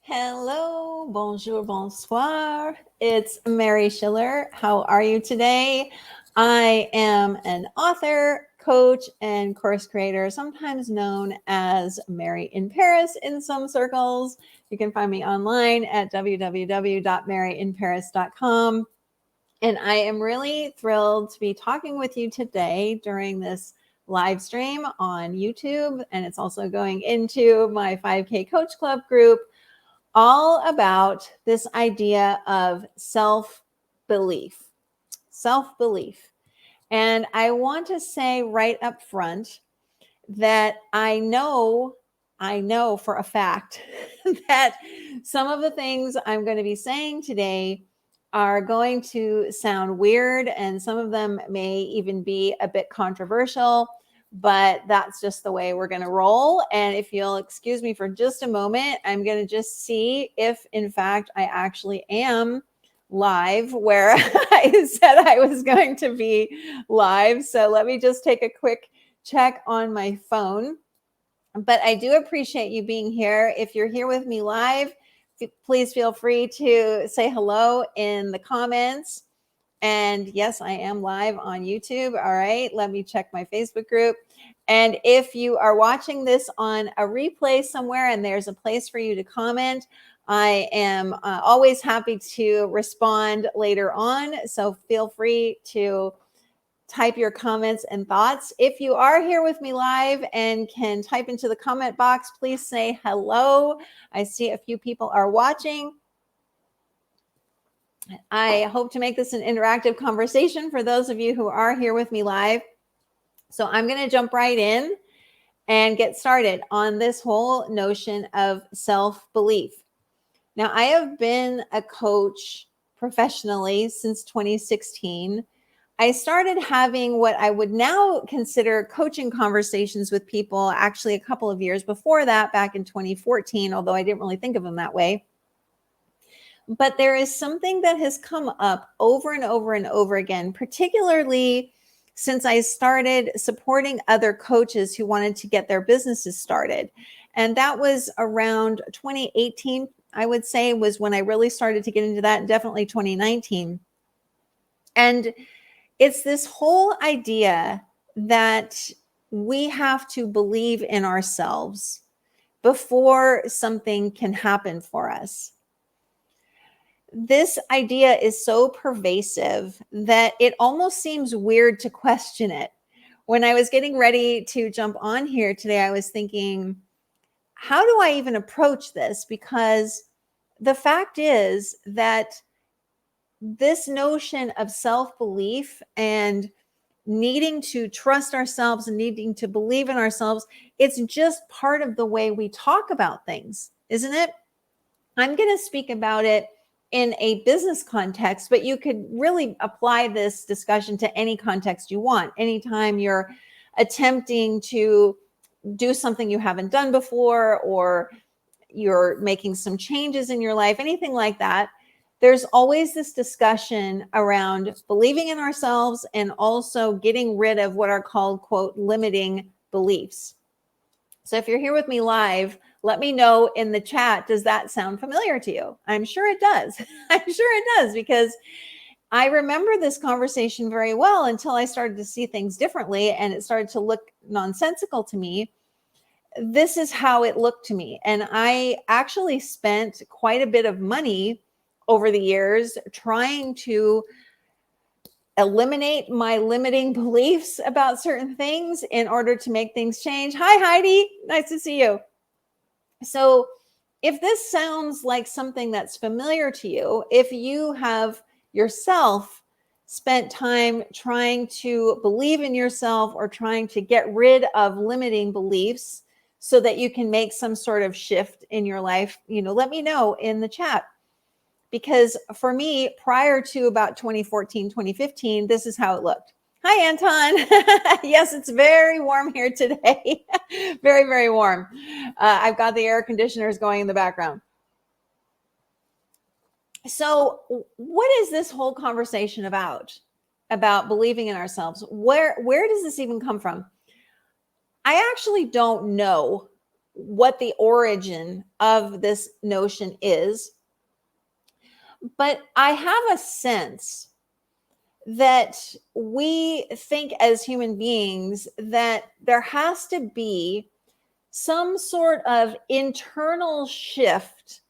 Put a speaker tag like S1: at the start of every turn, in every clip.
S1: Hello, bonjour, bonsoir. It's Mary Schiller. How are you today? I am an author, coach, and course creator, sometimes known as Mary in Paris in some circles. You can find me online at www.maryinparis.com. And I am really thrilled to be talking with you today during this live stream on YouTube. And it's also going into my 5K Coach Club group, all about this idea of self-belief. Self-belief. And I want to say right up front that I know for a fact that some of the things I'm going to be saying today are going to sound weird, and some of them may even be a bit controversial, but that's just the way we're going to roll. And if you'll excuse me for just a moment, I'm going to just see if in fact I actually am live where I said I was going to be live. So let me just take a quick check on my phone. But I do appreciate you being here. If you're here with me live, please feel free to say hello in the comments. And yes, I am live on YouTube. All right, let me check my Facebook group. And if you are watching this on a replay somewhere and there's a place for you to comment, I am always happy to respond later on. So feel free to type your comments and thoughts. If you are here with me live and can type into the comment box, please say hello. I see a few people are watching. I hope to make this an interactive conversation for those of you who are here with me live. So I'm going to jump right in and get started on this whole notion of self-belief. Now, I have been a coach professionally since 2016. I started having what I would now consider coaching conversations with people actually a couple of years before that, back in 2014, although I didn't really think of them that way. But there is something that has come up over and over and over again, particularly since I started supporting other coaches who wanted to get their businesses started. And that was around 2018, I would say, was when I really started to get into that, and definitely 2019. And it's this whole idea that we have to believe in ourselves before something can happen for us. This idea is so pervasive that it almost seems weird to question it. When I was getting ready to jump on here today, I was thinking, how do I even approach this? Because the fact is that this notion of self-belief and needing to trust ourselves and needing to believe in ourselves, it's just part of the way we talk about things, isn't it? I'm going to speak about it in a business context, but you could really apply this discussion to any context you want. Anytime you're attempting to do something you haven't done before, or you're making some changes in your life, anything like that, there's always this discussion around believing in ourselves and also getting rid of what are called, quote, limiting beliefs. So if you're here with me live, let me know in the chat, does that sound familiar to you? I'm sure it does. I'm sure it does, because I remember this conversation very well until I started to see things differently and it started to look nonsensical to me. This is how it looked to me. And I actually spent quite a bit of money over the years trying to eliminate my limiting beliefs about certain things in order to make things change. Hi, Heidi. Nice to see you. So if this sounds like something that's familiar to you, if you have yourself spent time trying to believe in yourself or trying to get rid of limiting beliefs so that you can make some sort of shift in your life, let me know in the chat. Because for me, prior to about 2014, 2015, this is how it looked. Hi, Anton. Yes, it's very warm here today. Very, very warm. I've got the air conditioners going in the background. So what is this whole conversation about believing in ourselves? Where does this even come from? I actually don't know what the origin of this notion is. But I have a sense that we think as human beings that there has to be some sort of internal shift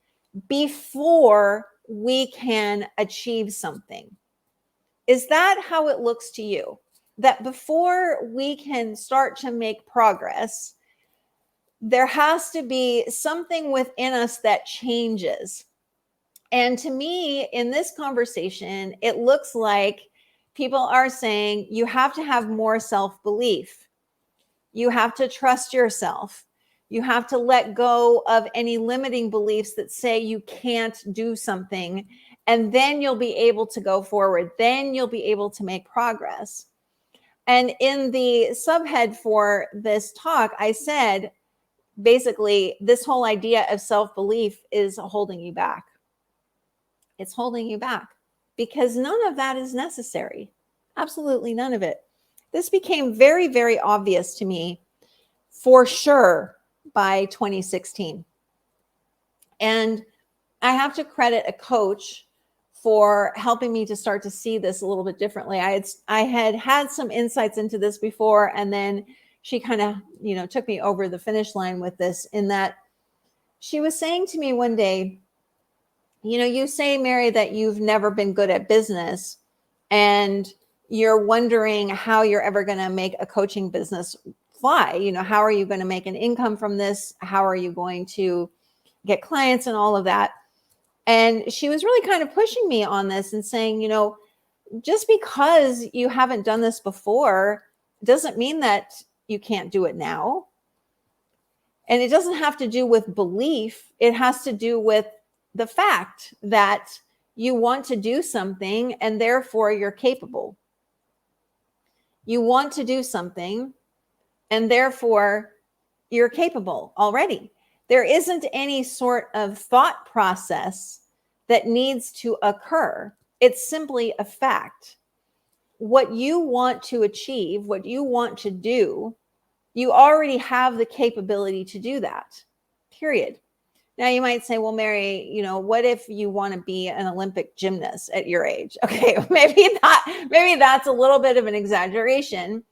S1: before we can achieve something. Is that how it looks to you? That before we can start to make progress, there has to be something within us that changes. And to me, in this conversation, it looks like people are saying you have to have more self-belief. You have to trust yourself. You have to let go of any limiting beliefs that say you can't do something, and then you'll be able to go forward. Then you'll be able to make progress. And in the subhead for this talk, I said, basically, this whole idea of self-belief is holding you back. It's holding you back because none of that is necessary. Absolutely none of it. This became very, very obvious to me for sure by 2016. And I have to credit a coach for helping me to start to see this a little bit differently. I had some insights into this before, and then she kind of, took me over the finish line with this, in that she was saying to me one day, you say, Mary, that you've never been good at business, and you're wondering how you're ever going to make a coaching business fly. How are you going to make an income from this? How are you going to get clients and all of that? And she was really kind of pushing me on this and saying, just because you haven't done this before doesn't mean that you can't do it now. And it doesn't have to do with belief. It has to do with the fact that you want to do something and therefore you're capable. You want to do something and therefore you're capable already. There isn't any sort of thought process that needs to occur. It's simply a fact. What you want to achieve, what you want to do, you already have the capability to do that, period. Now you might say, well, Mary, what if you want to be an Olympic gymnast at your age? Okay, maybe that's a little bit of an exaggeration.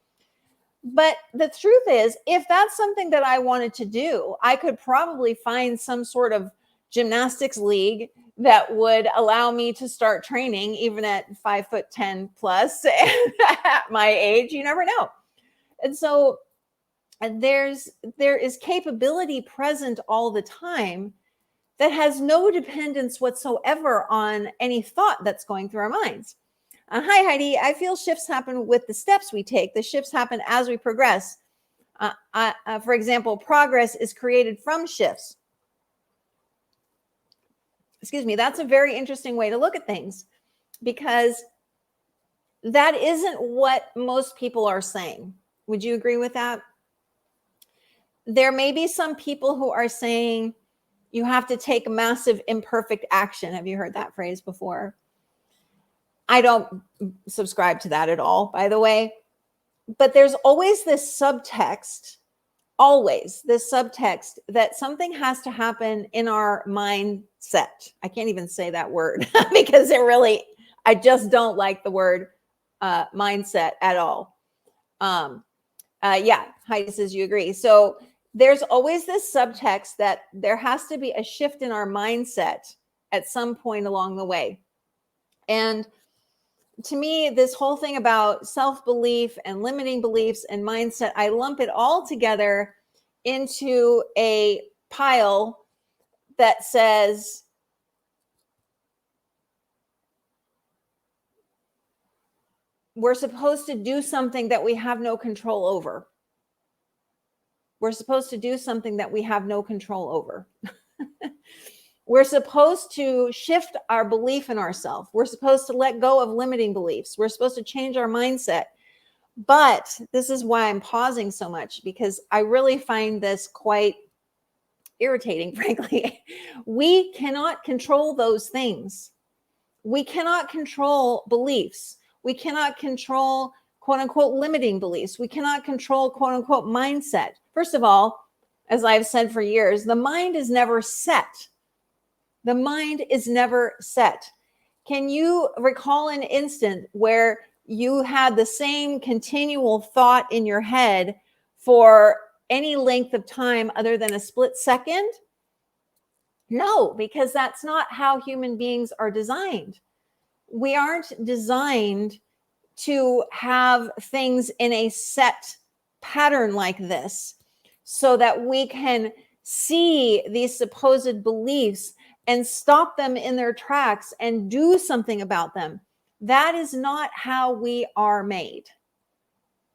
S1: But the truth is, if that's something that I wanted to do, I could probably find some sort of gymnastics league that would allow me to start training even at 5'10" plus at my age. You never know. And so there is capability present all the time that has no dependence whatsoever on any thought that's going through our minds. Hi, Heidi. I feel shifts happen with the steps we take. The shifts happen as we progress. For example, progress is created from shifts. Excuse me. That's a very interesting way to look at things, because that isn't what most people are saying. Would you agree with that? There may be some people who are saying you have to take massive imperfect action. Have you heard that phrase before? I don't subscribe to that at all, by the way. But there's always this subtext that something has to happen in our mindset. I can't even say that word because I just don't like the word mindset at all. Yeah, Heidi says you agree. So there's always this subtext that there has to be a shift in our mindset at some point along the way. And to me, this whole thing about self-belief and limiting beliefs and mindset, I lump it all together into a pile that says, we're supposed to do something that we have no control over. We're supposed to do something that we have no control over. We're supposed to shift our belief in ourselves. We're supposed to let go of limiting beliefs. We're supposed to change our mindset. But this is why I'm pausing so much, because I really find this quite irritating, frankly. We cannot control those things. We cannot control beliefs. We cannot control, quote unquote, limiting beliefs. We cannot control, quote unquote, mindset. First of all, as I've said for years, the mind is never set. The mind is never set. Can you recall an instant where you had the same continual thought in your head for any length of time other than a split second? No, because that's not how human beings are designed. We aren't designed to have things in a set pattern like this so that we can see these supposed beliefs and stop them in their tracks and do something about them. That is not how we are made.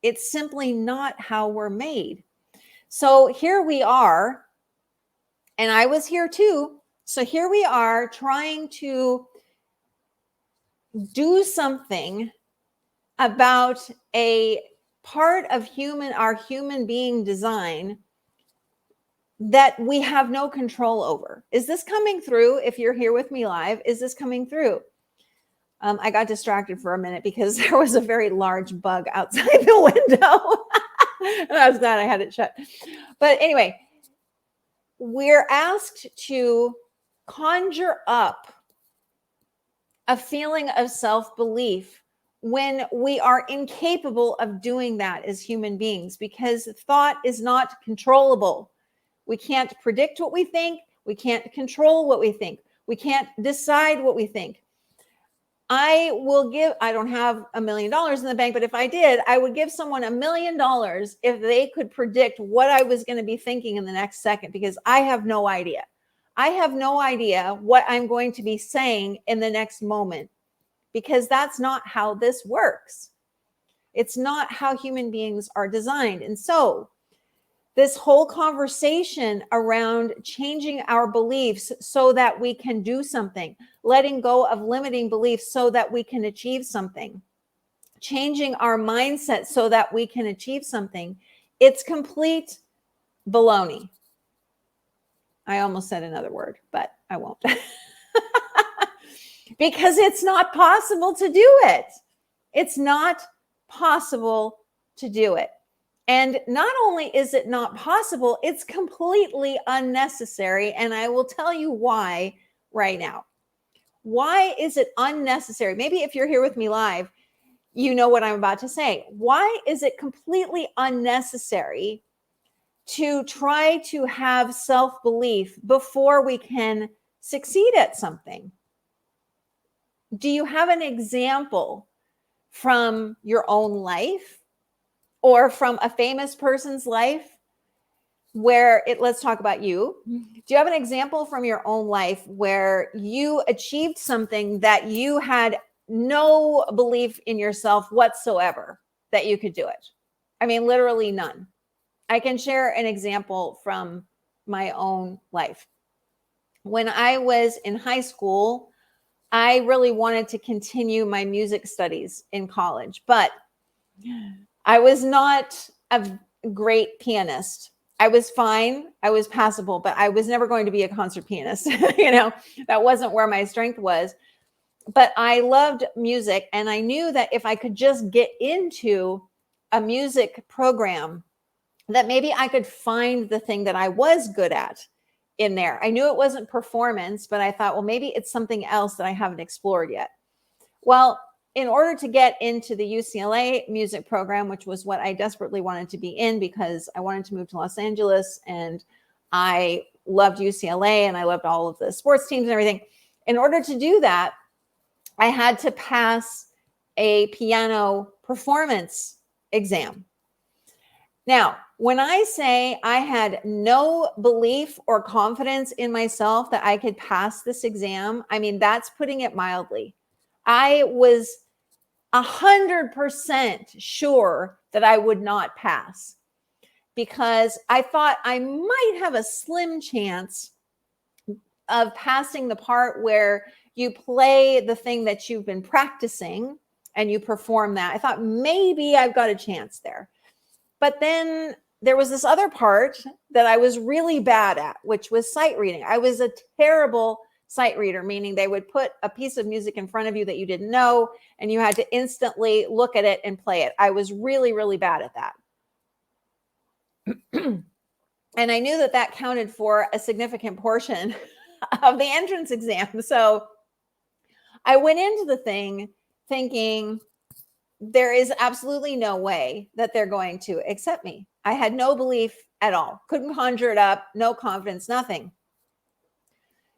S1: It's simply not how we're made. So here we are, and I was here too. So here we are trying to do something about a part of our human being design that we have no control over. Is this coming through? If you're here with me live, is this coming through? I got distracted for a minute because there was a very large bug outside the window. And I was glad I had it shut. But anyway, we're asked to conjure up a feeling of self-belief when we are incapable of doing that as human beings, because thought is not controllable. We can't predict what we think. We can't control what we think. We can't decide what we think. I don't have $1 million in the bank, but if I did, I would give someone $1 million if they could predict what I was going to be thinking in the next second, because I have no idea. I have no idea what I'm going to be saying in the next moment, because that's not how this works. It's not how human beings are designed. And so this whole conversation around changing our beliefs so that we can do something, letting go of limiting beliefs so that we can achieve something, changing our mindset so that we can achieve something, it's complete baloney. I almost said another word, but I won't. Because it's not possible to do it. It's not possible to do it. And not only is it not possible, it's completely unnecessary. And I will tell you why right now. Why is it unnecessary? Maybe if you're here with me live, you know what I'm about to say. Why is it completely unnecessary to try to have self-belief before we can succeed at something? Do you have an example from your own life or from a famous person's life where let's talk about you. Do you have an example from your own life where you achieved something that you had no belief in yourself whatsoever that you could do it? I mean, literally none. I can share an example from my own life. When I was in high school, I really wanted to continue my music studies in college, but I was not a great pianist. I was fine. I was passable, but I was never going to be a concert pianist. That wasn't where my strength was. But I loved music, and I knew that if I could just get into a music program, that maybe I could find the thing that I was good at in there. I knew it wasn't performance, but I thought, well, maybe it's something else that I haven't explored yet. Well, in order to get into the UCLA music program, which was what I desperately wanted to be in because I wanted to move to Los Angeles and I loved UCLA and I loved all of the sports teams and everything. In order to do that, I had to pass a piano performance exam. Now, when I say I had no belief or confidence in myself that I could pass this exam, I mean, that's putting it mildly. I was 100% sure that I would not pass because I thought I might have a slim chance of passing the part where you play the thing that you've been practicing and you perform that. I thought maybe I've got a chance there. But then there was this other part that I was really bad at, which was sight reading. I was a terrible sight reader, meaning they would put a piece of music in front of you that you didn't know, and you had to instantly look at it and play it. I was really, really bad at that. And I knew that that counted for a significant portion of the entrance exam. So I went into the thing thinking there is absolutely no way that they're going to accept me. I had no belief at all, couldn't conjure it up, no confidence, nothing.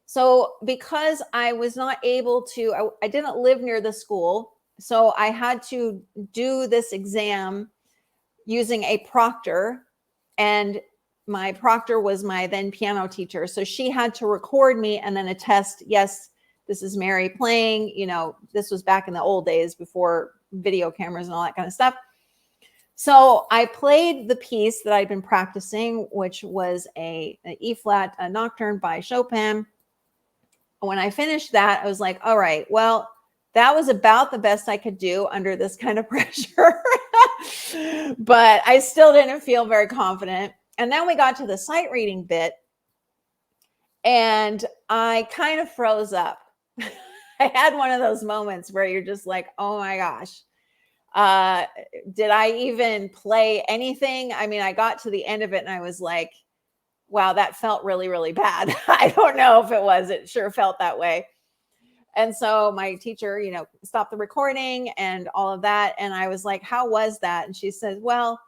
S1: So because I was not able to, I didn't live near the school. So I had to do this exam using a proctor, and my proctor was my then piano teacher. So she had to record me and then attest, yes, this is Mary playing. You know, this was back in the old days before video cameras and all that kind of stuff. So I played the piece that I'd been practicing, which was an E flat nocturne by Chopin. When I finished that, I was like, all right, well, that was about the best I could do under this kind of pressure. But I still didn't feel very confident. And then we got to the sight reading bit, and I kind of froze up. I had one of those moments where you're just like, oh my gosh, did I even play anything? I mean, I got to the end of it and I was like, wow, that felt really, really bad. I don't know if it was, it sure felt that way. And so my teacher, you know, stopped the recording and all of that. And I was like, how was that? And she said, well,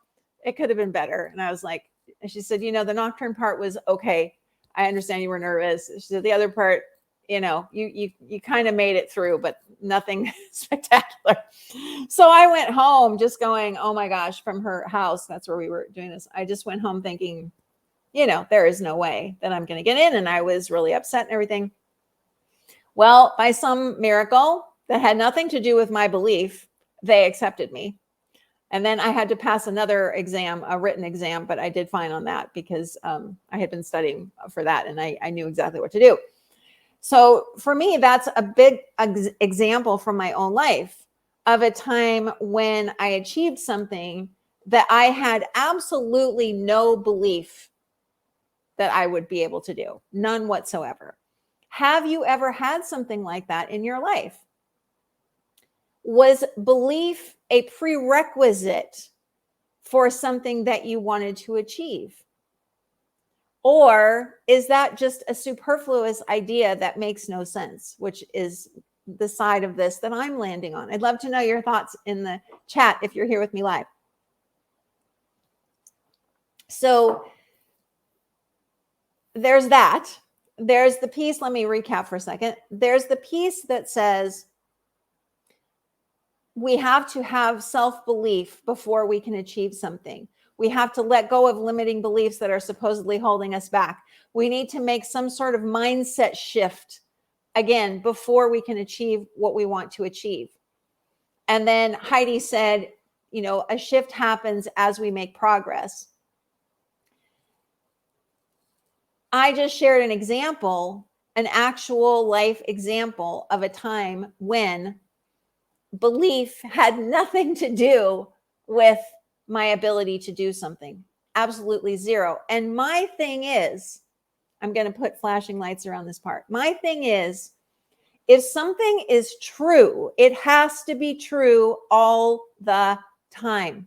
S1: it could have been better. And I was like, and she said, you know, the nocturne part was okay. I understand you were nervous. She said, the other part, you know, you kind of made it through, but nothing spectacular. So I went home just going, oh my gosh, from her house. That's where we were doing this. I just went home thinking, you know, there is no way that I'm going to get in. And I was really upset and everything. Well, by some miracle that had nothing to do with my belief, they accepted me. And then I had to pass another exam, a written exam, but I did fine on that because I had been studying for that and I knew exactly what to do. So for me, that's a big example from my own life of a time when I achieved something that I had absolutely no belief that I would be able to do, none whatsoever. Have you ever had something like that in your life? Was belief a prerequisite for something that you wanted to achieve? Or is that just a superfluous idea that makes no sense, which is the side of this that I'm landing on? I'd love to know your thoughts in the chat if you're here with me live. So there's that. There's the piece. Let me recap for a second. There's the piece that says we have to have self-belief before we can achieve something. We have to let go of limiting beliefs that are supposedly holding us back. We need to make some sort of mindset shift, again, before we can achieve what we want to achieve. And then Heidi said, you know, a shift happens as we make progress. I just shared an example, an actual life example of a time when belief had nothing to do with my ability to do something. Absolutely zero. And my thing is, I'm going to put flashing lights around this part. My thing is, if something is true, it has to be true all the time.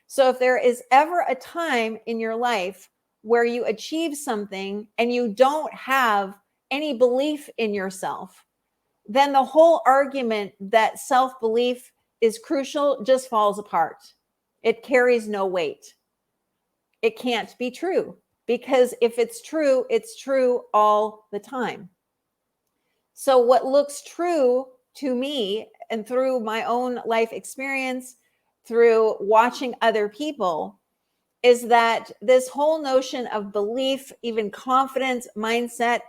S1: So if there is ever a time in your life where you achieve something and you don't have any belief in yourself, then the whole argument that self-belief is crucial just falls apart. It carries no weight. It can't be true because if it's true all the time. So what looks true to me and through my own life experience, through watching other people, is that this whole notion of belief, even confidence, mindset,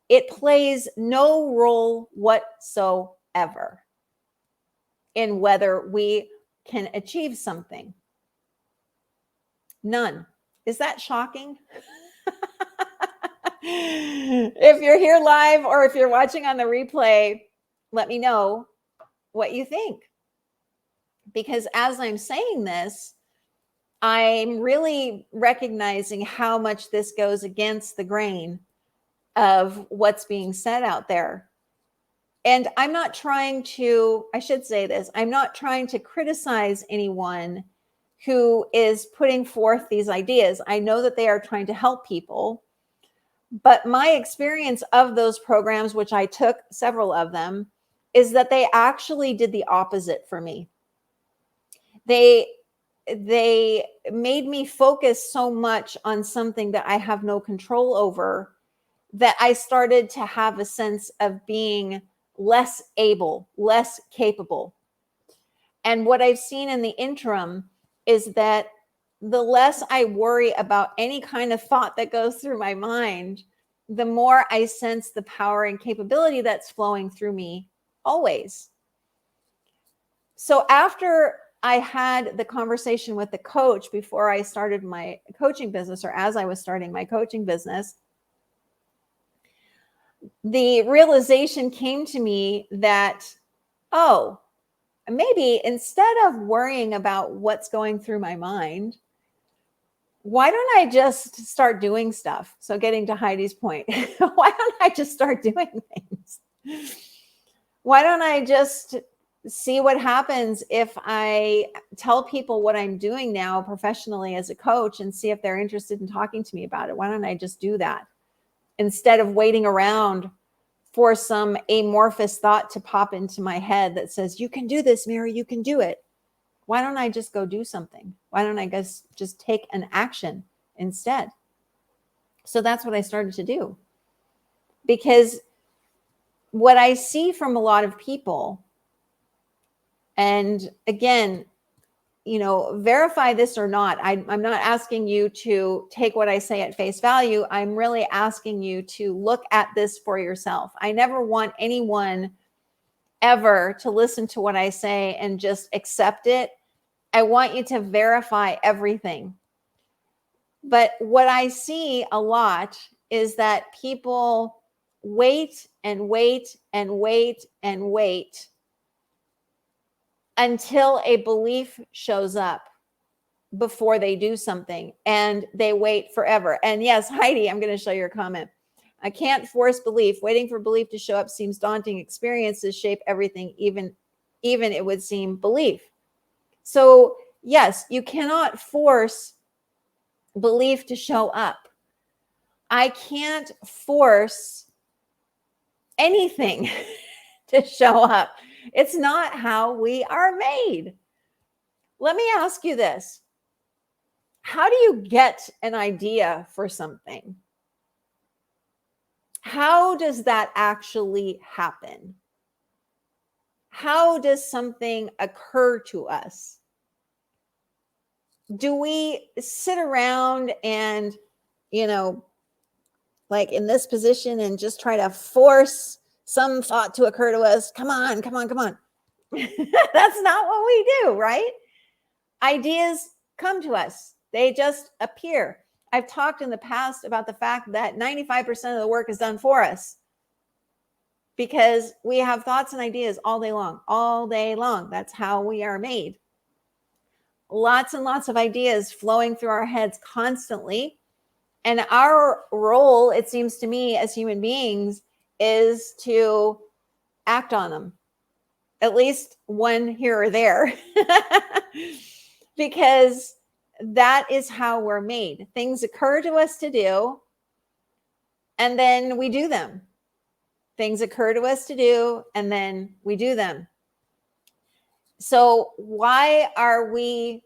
S1: it plays no role whatsoever in whether we can achieve something. None. Is that shocking? If you're here live or if you're watching on the replay, let me know what you think. Because as I'm saying this, I'm really recognizing how much this goes against the grain of what's being said out there. And I'm not trying to, I should say this, I'm not trying to criticize anyone who is putting forth these ideas. I know that they are trying to help people, but my experience of those programs, which I took several of them, is that they actually did the opposite for me. They made me focus so much on something that I have no control over that I started to have a sense of being less able, less capable. And what I've seen in the interim is that the less I worry about any kind of thought that goes through my mind, the more I sense the power and capability that's flowing through me always. So after I had the conversation with the coach before I started my coaching business, or as I was starting my coaching business, the realization came to me that, oh, maybe instead of worrying about what's going through my mind, why don't I just start doing stuff? So getting to Heidi's point, why don't I just start doing things? Why don't I just see what happens if I tell people what I'm doing now professionally as a coach and see if they're interested in talking to me about it? Why don't I just do that instead of waiting around for some amorphous thought to pop into my head that says, you can do this, Mary, you can do it? Why don't I just go do something? Why don't I just take an action instead? So that's what I started to do. Because what I see from a lot of people, and again, verify this or not, I'm not asking you to take what I say at face value. I'm really asking you to look at this for yourself. I never want anyone ever to listen to what I say and just accept it. I want you to verify everything. But what I see a lot is that people wait and wait and wait and wait until a belief shows up before they do something, and they wait forever. And yes, Heidi, I'm going to show your comment. I can't force belief. Waiting for belief to show up seems daunting. Experiences shape everything, even it would seem belief. So yes, you cannot force belief to show up. I can't force anything to show up. It's not how we are made. Let me ask you this. How do you get an idea for something? How does that actually happen? How does something occur to us? Do we sit around and, like in this position and just try to force some thought to occur to us? Come on, come on, come on. That's not what we do, right? Ideas come to us. They just appear. I've talked in the past about the fact that 95% of the work is done for us because we have thoughts and ideas all day long, all day long. That's how we are made. Lots and lots of ideas flowing through our heads constantly. And our role, it seems to me, as human beings, is to act on them, at least one here or there, because that is how we're made. Things occur to us to do, and then we do them. Things occur to us to do, and then we do them. So why are we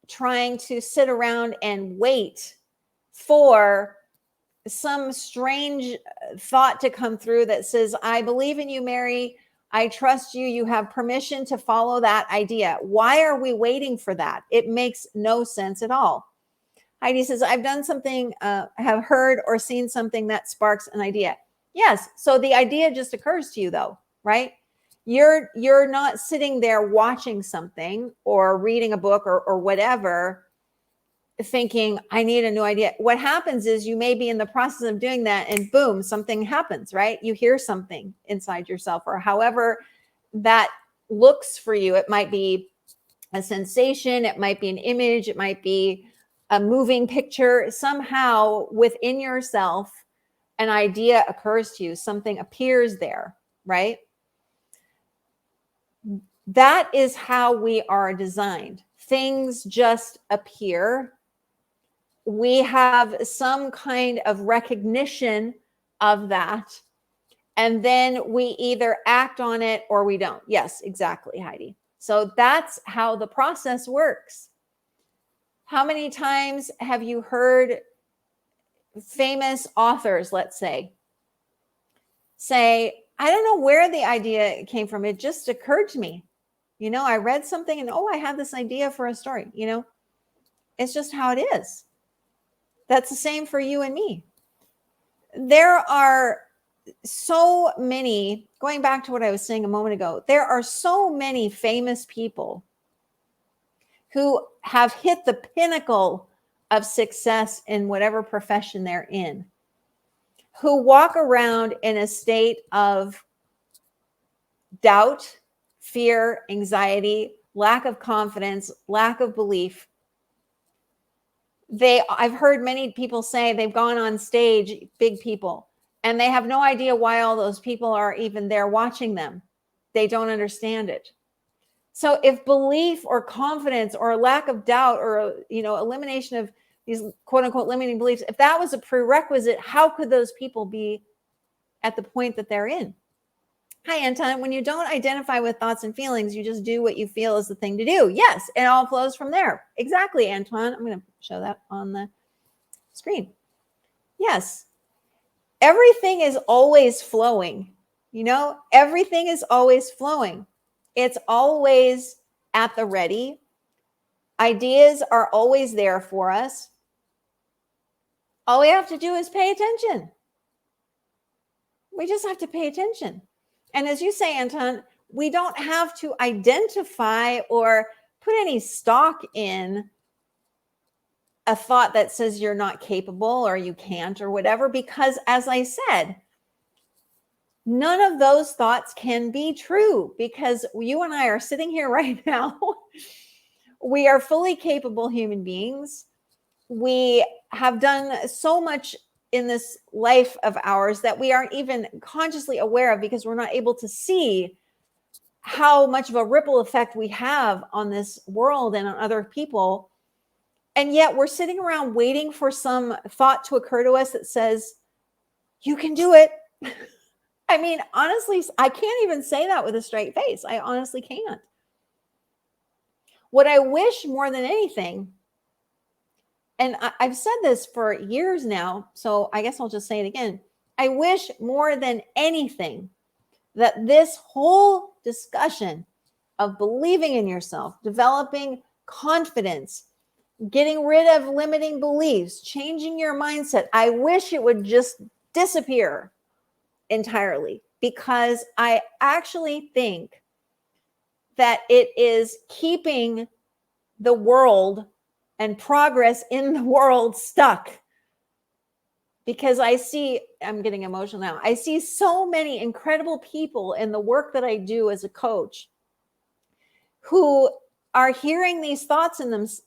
S1: trying to sit around and wait for some strange thought to come through that says, I believe in you, Mary. I trust you. You have permission to follow that idea. Why are we waiting for that? It makes no sense at all. Heidi says, I've done something, have heard or seen something that sparks an idea. Yes. So the idea just occurs to you though, right? You're not sitting there watching something or reading a book or whatever, thinking, I need a new idea. What happens is you may be in the process of doing that and boom, something happens, right? You hear something inside yourself, or however that looks for you. It might be a sensation. It might be an image. It might be a moving picture. Somehow within yourself, an idea occurs to you. Something appears there, right? That is how we are designed. Things just appear. We have some kind of recognition of that. And then we either act on it or we don't. Yes, exactly, Heidi. So that's how the process works. How many times have you heard famous authors, let's say, I don't know where the idea came from. It just occurred to me. I read something and, I have this idea for a story. It's just how it is. That's the same for you and me. There are so many, going back to what I was saying a moment ago, there are so many famous people who have hit the pinnacle of success in whatever profession they're in, who walk around in a state of doubt, fear, anxiety, lack of confidence, lack of belief. I've heard many people say they've gone on stage, big people, and they have no idea why all those people are even there watching them. They don't understand it. So if belief or confidence or lack of doubt or, elimination of these quote unquote limiting beliefs, if that was a prerequisite, how could those people be at the point that they're in? Hi, Anton. When you don't identify with thoughts and feelings, you just do what you feel is the thing to do. Yes, it all flows from there. Exactly, Anton. I'm going to show that on the screen. Yes, everything is always flowing. Everything is always flowing. It's always at the ready. Ideas are always there for us. All we have to do is pay attention. We just have to pay attention. And as you say, Anton, we don't have to identify or put any stock in a thought that says you're not capable or you can't or whatever, because as I said, none of those thoughts can be true, because you and I are sitting here right now. We are fully capable human beings. We have done so much in this life of ours that we aren't even consciously aware of, because we're not able to see how much of a ripple effect we have on this world and on other people. And yet we're sitting around waiting for some thought to occur to us that says, you can do it. I mean, honestly, I can't even say that with a straight face. I honestly can't. What I wish more than anything, and I've said this for years now, so I guess I'll just say it again. I wish more than anything that this whole discussion of believing in yourself, developing confidence, getting rid of limiting beliefs, changing your mindset, I wish it would just disappear entirely, because I actually think that it is keeping the world and progress in the world stuck. Because I'm getting emotional now. I see so many incredible people in the work that I do as a coach who are hearing these thoughts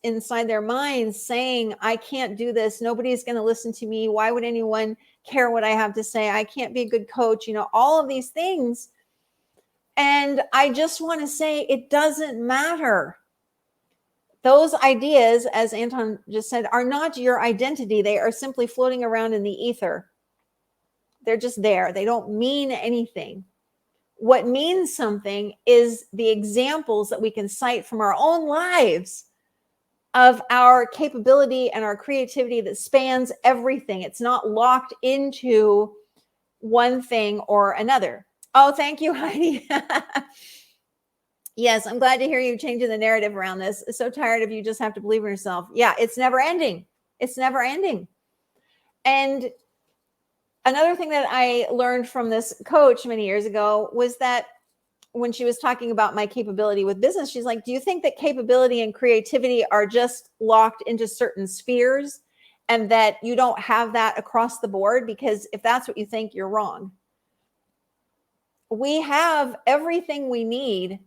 S1: inside their minds saying, I can't do this. Nobody's going to listen to me. Why would anyone care what I have to say? I can't be a good coach. All of these things. And I just want to say, it doesn't matter. Those ideas, as Anton just said, are not your identity. They are simply floating around in the ether. They're just there. They don't mean anything. What means something is the examples that we can cite from our own lives of our capability and our creativity that spans everything. It's not locked into one thing or another. Oh, thank you, Heidi. Yes, I'm glad to hear you changing the narrative around this. So tired of you just have to believe in yourself. Yeah, it's never ending. It's never ending. And another thing that I learned from this coach many years ago was that when she was talking about my capability with business, she's like, do you think that capability and creativity are just locked into certain spheres and that you don't have that across the board? Because if that's what you think, you're wrong. We have everything we need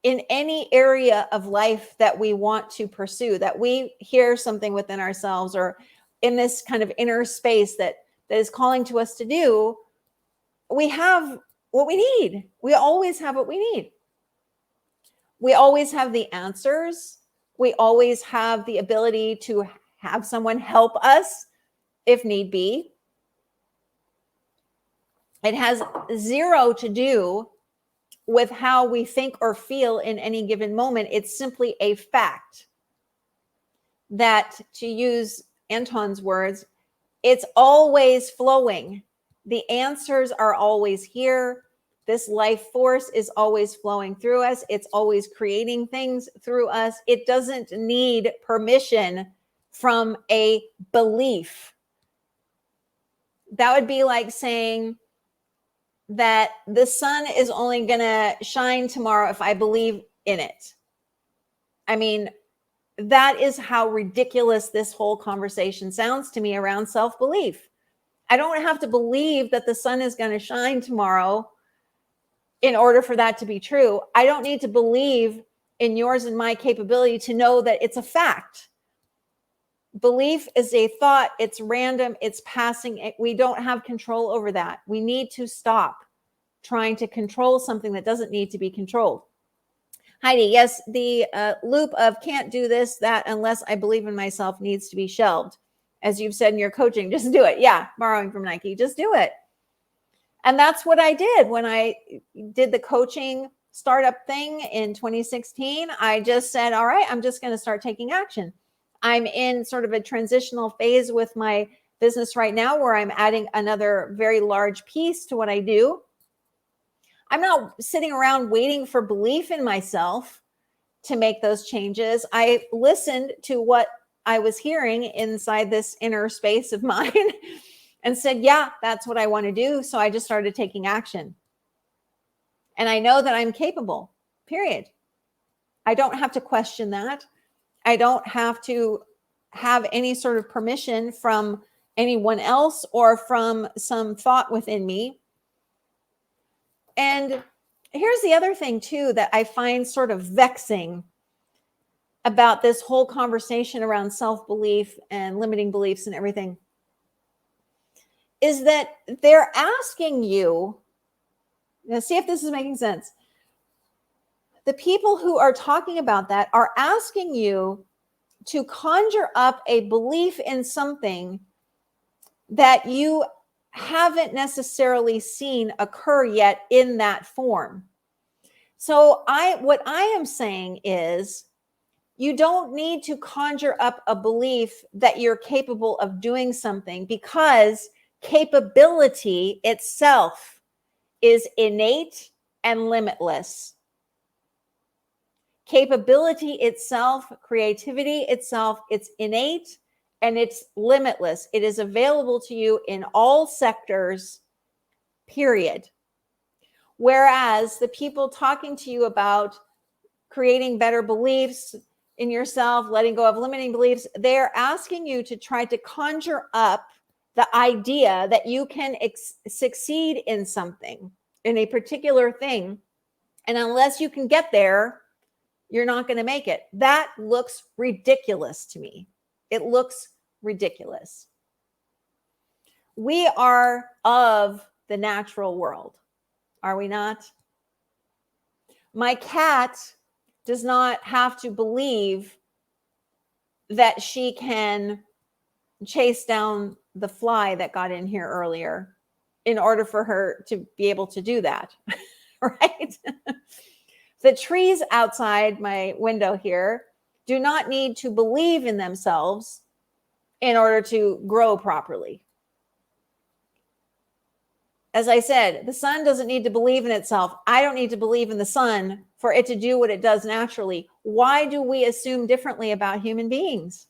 S1: in any area of life that we want to pursue, that we hear something within ourselves or in this kind of inner space that is calling to us to do. We have what we need. We always have what we need. We always have the answers. We always have the ability to have someone help us if need be. It has zero to do with how we think or feel in any given moment. It's simply a fact that, to use Anton's words, it's always flowing. The answers are always here. This life force is always flowing through us. It's always creating things through us. It doesn't need permission from a belief. That would be like saying that the sun is only going to shine tomorrow if I believe in it. I mean, that is how ridiculous this whole conversation sounds to me around self-belief. I don't have to believe that the sun is going to shine tomorrow in order for that to be true. I don't need to believe in yours and my capability to know that it's a fact. Belief is a thought. It's random. It's passing. We don't have control over that. We need to stop trying to control something that doesn't need to be controlled. Heidi, yes, the loop of can't do this, that, unless I believe in myself needs to be shelved. As you've said in your coaching, just do it. Yeah, borrowing from Nike, just do it. And that's what I did when I did the coaching startup thing in 2016. I just said, all right, I'm just going to start taking action. I'm in sort of a transitional phase with my business right now where I'm adding another very large piece to what I do. I'm not sitting around waiting for belief in myself to make those changes. I listened to what I was hearing inside this inner space of mine and said, yeah, that's what I want to do. So I just started taking action. And I know that I'm capable, period. I don't have to question that. I don't have to have any sort of permission from anyone else or from some thought within me. And here's the other thing too that I find sort of vexing about this whole conversation around self-belief and limiting beliefs and everything is that they're asking you, now see if this is making sense. The people who are talking about that are asking you to conjure up a belief in something that you haven't necessarily seen occur yet in that form. So what I am saying is, you don't need to conjure up a belief that you're capable of doing something, because capability itself is innate and limitless. Capability itself, creativity itself, it's innate and it's limitless. It is available to you in all sectors, period. Whereas the people talking to you about creating better beliefs in yourself, letting go of limiting beliefs, they're asking you to try to conjure up the idea that you can succeed in something, in a particular thing. And unless you can get there, you're not going to make it. That looks ridiculous to me. It looks ridiculous. We are of the natural world, are we not? My cat does not have to believe that she can chase down the fly that got in here earlier in order for her to be able to do that, right? The trees outside my window here do not need to believe in themselves in order to grow properly. As I said, the sun doesn't need to believe in itself. I don't need to believe in the sun for it to do what it does naturally. Why do we assume differently about human beings?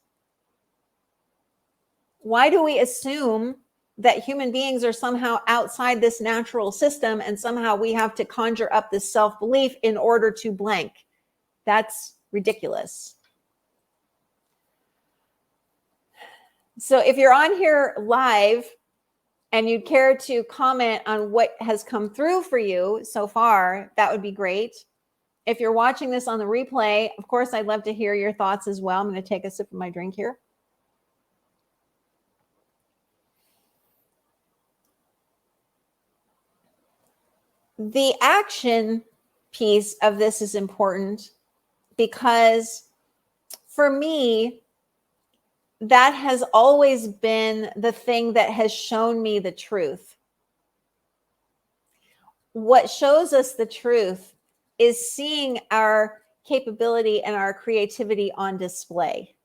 S1: Why do we assume that human beings are somehow outside this natural system and somehow we have to conjure up this self-belief in order to blank? That's ridiculous. So if you're on here live and you'd care to comment on what has come through for you so far, that would be great. If you're watching this on the replay, of course, I'd love to hear your thoughts as well. I'm going to take a sip of my drink here. The action piece of this is important because for me, that has always been the thing that has shown me the truth. What shows us the truth is seeing our capability and our creativity on display.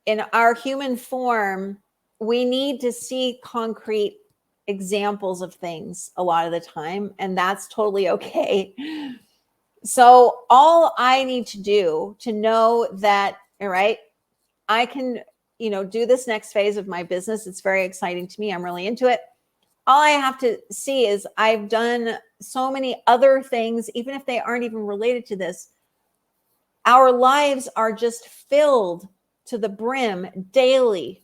S1: In our human form, we need to see concrete examples of things a lot of the time, and that's totally okay. So all I need to do to know that, all right, I can, do this next phase of my business. It's very exciting to me. I'm really into it. All I have to see is I've done so many other things, even if they aren't even related to this. Our lives are just filled to the brim daily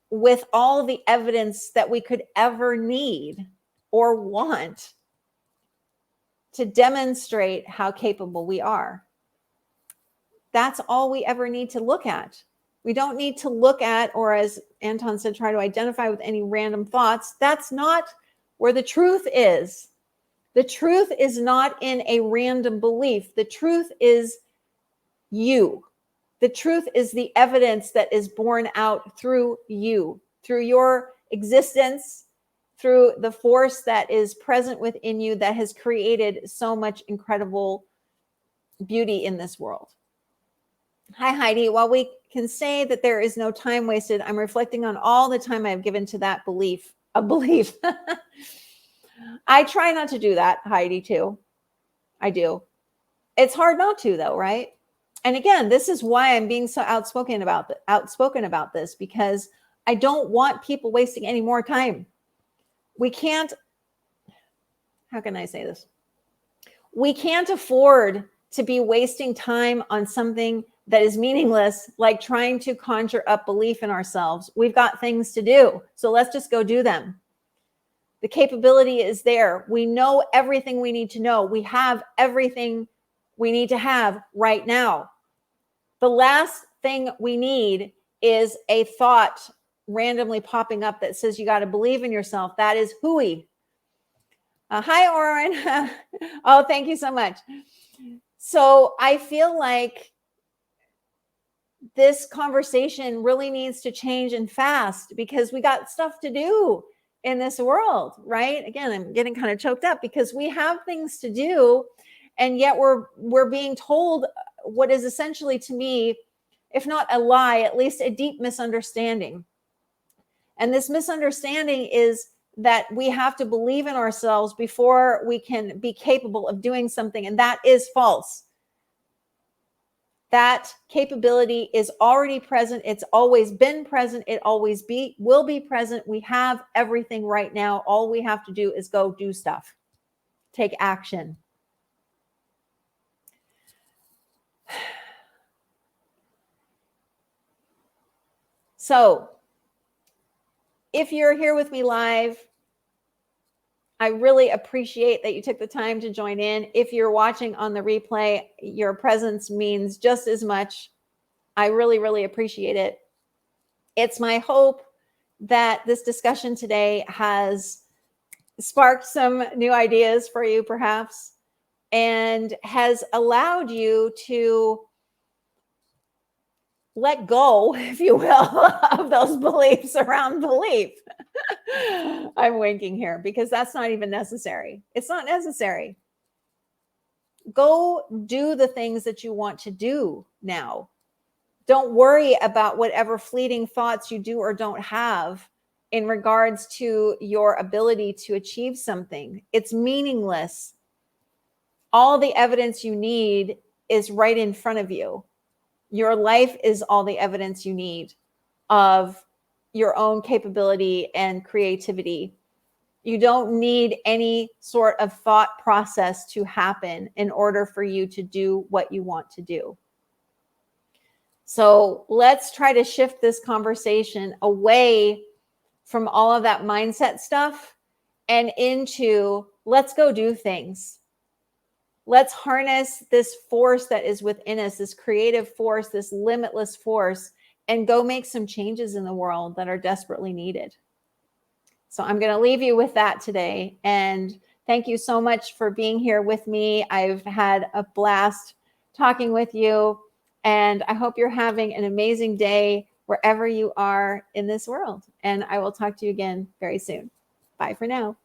S1: with all the evidence that we could ever need or want to demonstrate how capable we are. That's all we ever need to look at. We don't need to look at, or as Anton said, try to identify with any random thoughts. That's not where the truth is. The truth is not in a random belief. The truth is you. The truth is the evidence that is born out through you, through your existence, through the force that is present within you that has created so much incredible beauty in this world. Hi, Heidi. While we can say that there is no time wasted, I'm reflecting on all the time I've given to that belief. A belief. I try not to do that, Heidi, too. I do. It's hard not to, though, right? And again, this is why I'm being so outspoken about this, because I don't want people wasting any more time. We can't, how can I say this? We can't afford to be wasting time on something that is meaningless, like trying to conjure up belief in ourselves. We've got things to do, so let's just go do them. The capability is there. We know everything we need to know. We have everything we need to have right now. The last thing we need is a thought randomly popping up that says you got to believe in yourself. That is hooey. Hi, Oren. Oh, thank you so much. So I feel like this conversation really needs to change and fast, because we got stuff to do in this world, right? Again, I'm getting kind of choked up because we have things to do, and yet we're being told what is essentially, to me, if not a lie, at least a deep misunderstanding. And this misunderstanding is that we have to believe in ourselves before we can be capable of doing something, and that is false. That capability is already present. It's always been present. It always will be present. We have everything right now. All we have to do is go do stuff. Take action. So, if you're here with me live, I really appreciate that you took the time to join in. If you're watching on the replay, your presence means just as much. I really, really appreciate it. It's my hope that this discussion today has sparked some new ideas for you, perhaps, and has allowed you to let go, if you will, of those beliefs around belief. I'm winking here because that's not even necessary. It's not necessary. Go do the things that you want to do now. Don't worry about whatever fleeting thoughts you do or don't have in regards to your ability to achieve something. It's meaningless. All the evidence you need is right in front of you. Your life is all the evidence you need of your own capability and creativity. You don't need any sort of thought process to happen in order for you to do what you want to do. So let's try to shift this conversation away from all of that mindset stuff and into let's go do things. Let's harness this force that is within us, this creative force, this limitless force, and go make some changes in the world that are desperately needed. So I'm going to leave you with that today. And Thank you so much for being here with me. I've had a blast talking with you, and I hope you're having an amazing day wherever you are in this world. And I will talk to you again very soon. Bye for now.